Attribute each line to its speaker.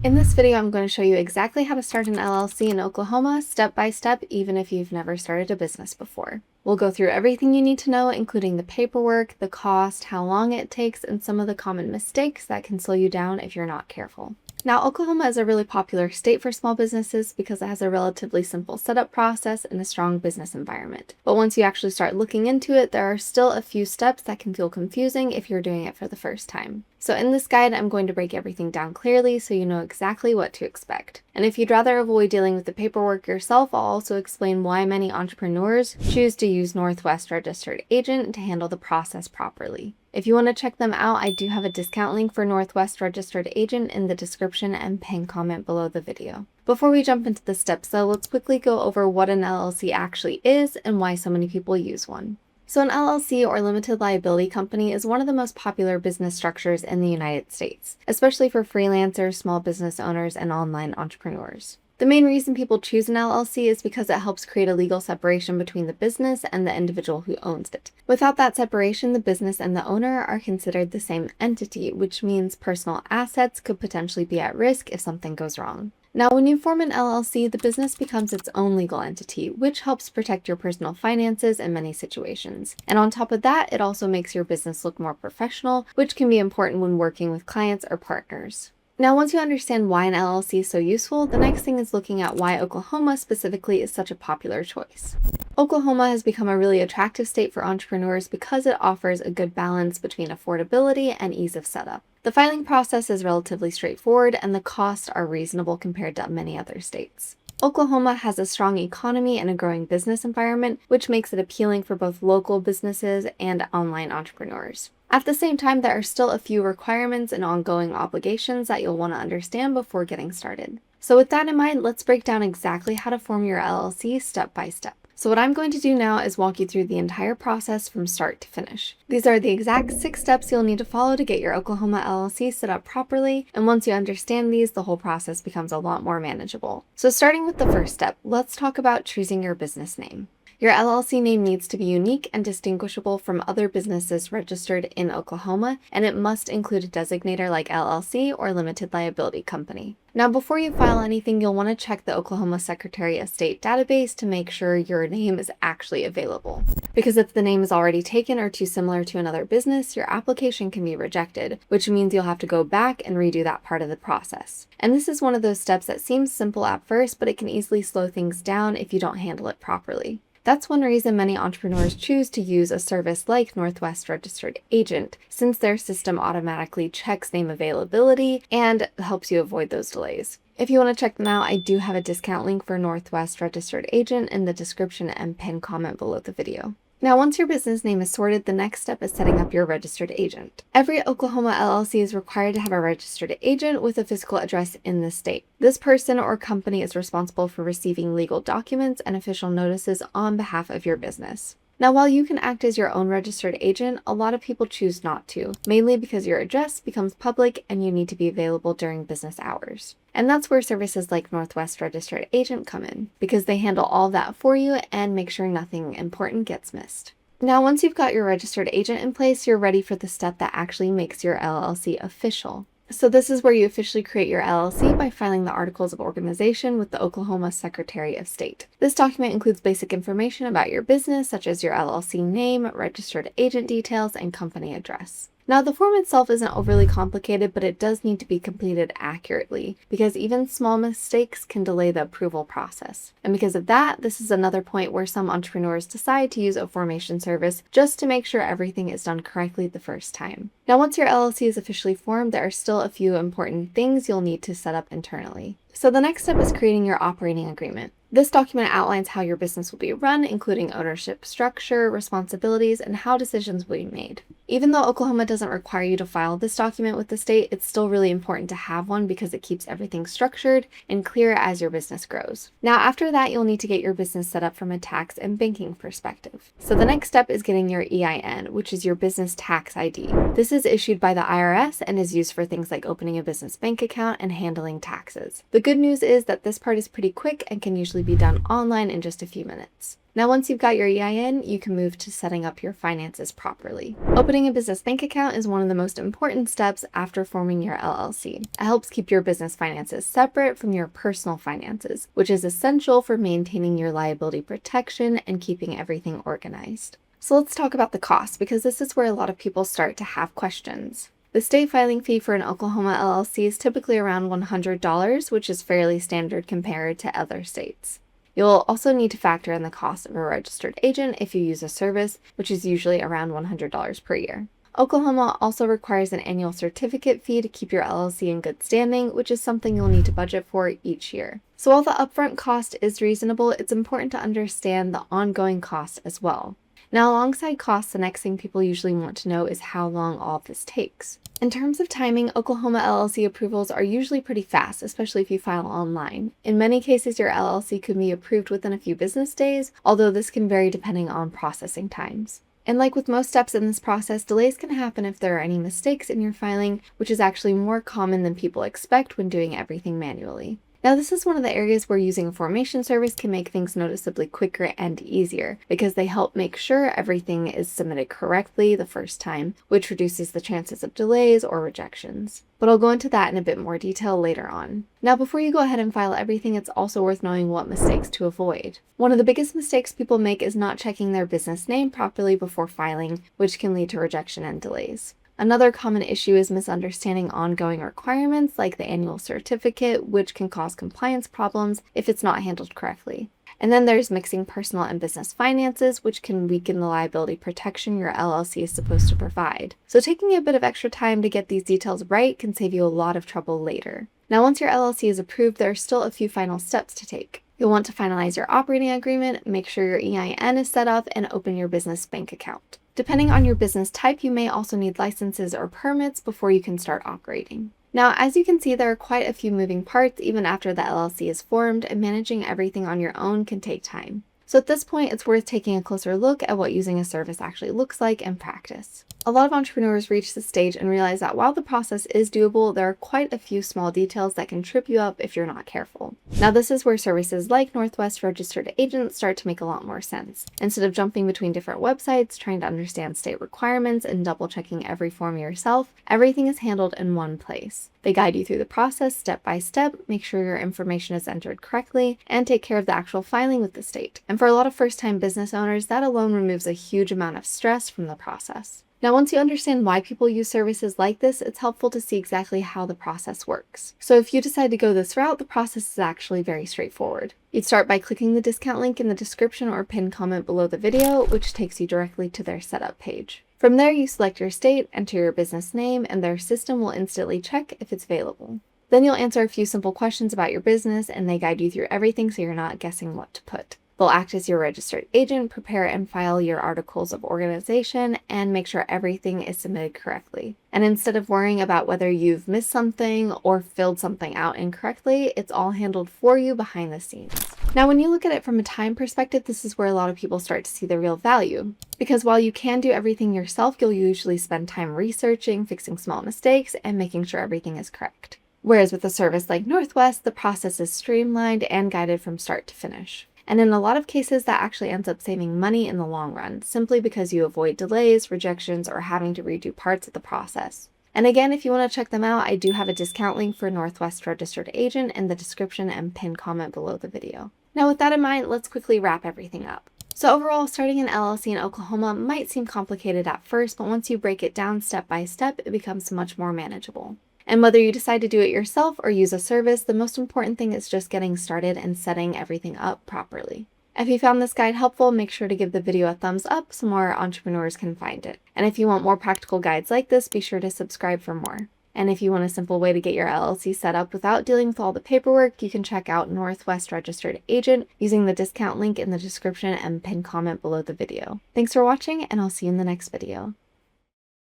Speaker 1: In this video, I'm going to show you exactly how to start an LLC in Oklahoma, step by step, even if you've never started a business before. We'll go through everything you need to know, including the paperwork, the cost, how long it takes, and some of the common mistakes that can slow you down if you're not careful. Now, Oklahoma is a really popular state for small businesses because it has a relatively simple setup process and a strong business environment. But once you actually start looking into it, there are still a few steps that can feel confusing if you're doing it for the first time. So in this guide, I'm going to break everything down clearly so you know exactly what to expect. And if you'd rather avoid dealing with the paperwork yourself, I'll also explain why many entrepreneurs choose to use Northwest Registered Agent to handle the process properly. If you want to check them out, I do have a discount link for Northwest Registered Agent in the description and pinned comment below the video. Before we jump into the steps though, let's quickly go over what an LLC actually is and why so many people use one. So an LLC, or limited liability company, is one of the most popular business structures in the United States, especially for freelancers, small business owners, and online entrepreneurs. The main reason people choose an LLC is because it helps create a legal separation between the business and the individual who owns it. Without that separation, the business and the owner are considered the same entity, which means personal assets could potentially be at risk if something goes wrong. Now, when you form an LLC, the business becomes its own legal entity, which helps protect your personal finances in many situations. And on top of that, it also makes your business look more professional, which can be important when working with clients or partners. Now, once you understand why an LLC is so useful, the next thing is looking at why Oklahoma specifically is such a popular choice. Oklahoma has become a really attractive state for entrepreneurs because it offers a good balance between affordability and ease of setup. The filing process is relatively straightforward and the costs are reasonable compared to many other states. Oklahoma has a strong economy and a growing business environment, which makes it appealing for both local businesses and online entrepreneurs. At the same time, there are still a few requirements and ongoing obligations that you'll want to understand before getting started. So with that in mind, let's break down exactly how to form your LLC step by step. So what I'm going to do now is walk you through the entire process from start to finish. These are the exact 6 steps you'll need to follow to get your Oklahoma LLC set up properly, and once you understand these, the whole process becomes a lot more manageable. So starting with the first step, let's talk about choosing your business name. Your LLC name needs to be unique and distinguishable from other businesses registered in Oklahoma, and it must include a designator like LLC or limited liability company. Now, before you file anything, you'll want to check the Oklahoma Secretary of State database to make sure your name is actually available. Because if the name is already taken or too similar to another business, your application can be rejected, which means you'll have to go back and redo that part of the process. And this is one of those steps that seems simple at first, but it can easily slow things down if you don't handle it properly. That's one reason many entrepreneurs choose to use a service like Northwest Registered Agent, since their system automatically checks name availability and helps you avoid those delays. If you want to check them out, I do have a discount link for Northwest Registered Agent in the description and pinned comment below the video. Now, once your business name is sorted, the next step is setting up your registered agent. Every Oklahoma LLC is required to have a registered agent with a physical address in the state. This person or company is responsible for receiving legal documents and official notices on behalf of your business. Now, while you can act as your own registered agent, a lot of people choose not to, mainly because your address becomes public and you need to be available during business hours. And that's where services like Northwest Registered Agent come in, because they handle all that for you and make sure nothing important gets missed. Now, once you've got your registered agent in place, you're ready for the step that actually makes your LLC official. So this is where you officially create your LLC by filing the Articles of Organization with the Oklahoma Secretary of State. This document includes basic information about your business, such as your LLC name, registered agent details, and company address. Now, the form itself isn't overly complicated, but it does need to be completed accurately because even small mistakes can delay the approval process. And because of that, this is another point where some entrepreneurs decide to use a formation service just to make sure everything is done correctly the first time. Now, once your LLC is officially formed, there are still a few important things you'll need to set up internally. So the next step is creating your operating agreement. This document outlines how your business will be run, including ownership structure, responsibilities, and how decisions will be made. Even though Oklahoma doesn't require you to file this document with the state, it's still really important to have one because it keeps everything structured and clear as your business grows. Now, after that, you'll need to get your business set up from a tax and banking perspective. So the next step is getting your EIN, which is your business tax ID. This is issued by the IRS and is used for things like opening a business bank account and handling taxes. The good news is that this part is pretty quick and can usually be done online in just a few minutes. Now, once you've got your EIN, you can move to setting up your finances properly. Opening a business bank account is one of the most important steps after forming your LLC. It helps keep your business finances separate from your personal finances, which is essential for maintaining your liability protection and keeping everything organized. So let's talk about the cost, because this is where a lot of people start to have questions. The state filing fee for an Oklahoma LLC is typically around $100, which is fairly standard compared to other states. You'll also need to factor in the cost of a registered agent if you use a service, which is usually around $100 per year. Oklahoma also requires an annual certificate fee to keep your LLC in good standing, which is something you'll need to budget for each year. So while the upfront cost is reasonable, it's important to understand the ongoing cost as well. Now, alongside costs, the next thing people usually want to know is how long all of this takes. In terms of timing, Oklahoma LLC approvals are usually pretty fast, especially if you file online. In many cases, your LLC could be approved within a few business days, although this can vary depending on processing times. And like with most steps in this process, delays can happen if there are any mistakes in your filing, which is actually more common than people expect when doing everything manually. Now, this is one of the areas where using a formation service can make things noticeably quicker and easier, because they help make sure everything is submitted correctly the first time, which reduces the chances of delays or rejections. But I'll go into that in a bit more detail later on. Now, before you go ahead and file everything, it's also worth knowing what mistakes to avoid. One of the biggest mistakes people make is not checking their business name properly before filing, which can lead to rejection and delays. Another common issue is misunderstanding ongoing requirements like the annual certificate, which can cause compliance problems if it's not handled correctly. And then there's mixing personal and business finances, which can weaken the liability protection your LLC is supposed to provide. So taking a bit of extra time to get these details right can save you a lot of trouble later. Now, once your LLC is approved, there are still a few final steps to take. You'll want to finalize your operating agreement, make sure your EIN is set up, and open your business bank account. Depending on your business type, you may also need licenses or permits before you can start operating. Now, as you can see, there are quite a few moving parts even after the LLC is formed, and managing everything on your own can take time. So at this point, it's worth taking a closer look at what using a service actually looks like in practice. A lot of entrepreneurs reach this stage and realize that while the process is doable, there are quite a few small details that can trip you up if you're not careful. Now, this is where services like Northwest Registered Agent start to make a lot more sense. Instead of jumping between different websites, trying to understand state requirements, and double checking every form yourself, everything is handled in one place. They guide you through the process step by step, make sure your information is entered correctly, and take care of the actual filing with the state. And for a lot of first-time business owners, that alone removes a huge amount of stress from the process. Now, once you understand why people use services like this, it's helpful to see exactly how the process works. So if you decide to go this route, the process is actually very straightforward. You'd start by clicking the discount link in the description or pinned comment below the video, which takes you directly to their setup page. From there, you select your state, enter your business name, and their system will instantly check if it's available. Then you'll answer a few simple questions about your business, and they guide you through everything so you're not guessing what to put. They'll act as your registered agent, prepare and file your articles of organization, and make sure everything is submitted correctly. And instead of worrying about whether you've missed something or filled something out incorrectly, it's all handled for you behind the scenes. Now, when you look at it from a time perspective, this is where a lot of people start to see the real value. Because while you can do everything yourself, you'll usually spend time researching, fixing small mistakes, and making sure everything is correct. Whereas with a service like Northwest, the process is streamlined and guided from start to finish. And in a lot of cases, that actually ends up saving money in the long run, simply because you avoid delays, rejections, or having to redo parts of the process. And again, if you want to check them out, I do have a discount link for Northwest Registered Agent in the description and pinned comment below the video. Now, with that in mind, let's quickly wrap everything up. So overall, starting an LLC in Oklahoma might seem complicated at first, but once you break it down step by step, it becomes much more manageable. And whether you decide to do it yourself or use a service, the most important thing is just getting started and setting everything up properly. If you found this guide helpful, make sure to give the video a thumbs up so more entrepreneurs can find it. And if you want more practical guides like this, be sure to subscribe for more. And if you want a simple way to get your LLC set up without dealing with all the paperwork, you can check out Northwest Registered Agent using the discount link in the description and pinned comment below the video. Thanks for watching, and I'll see you in the next video.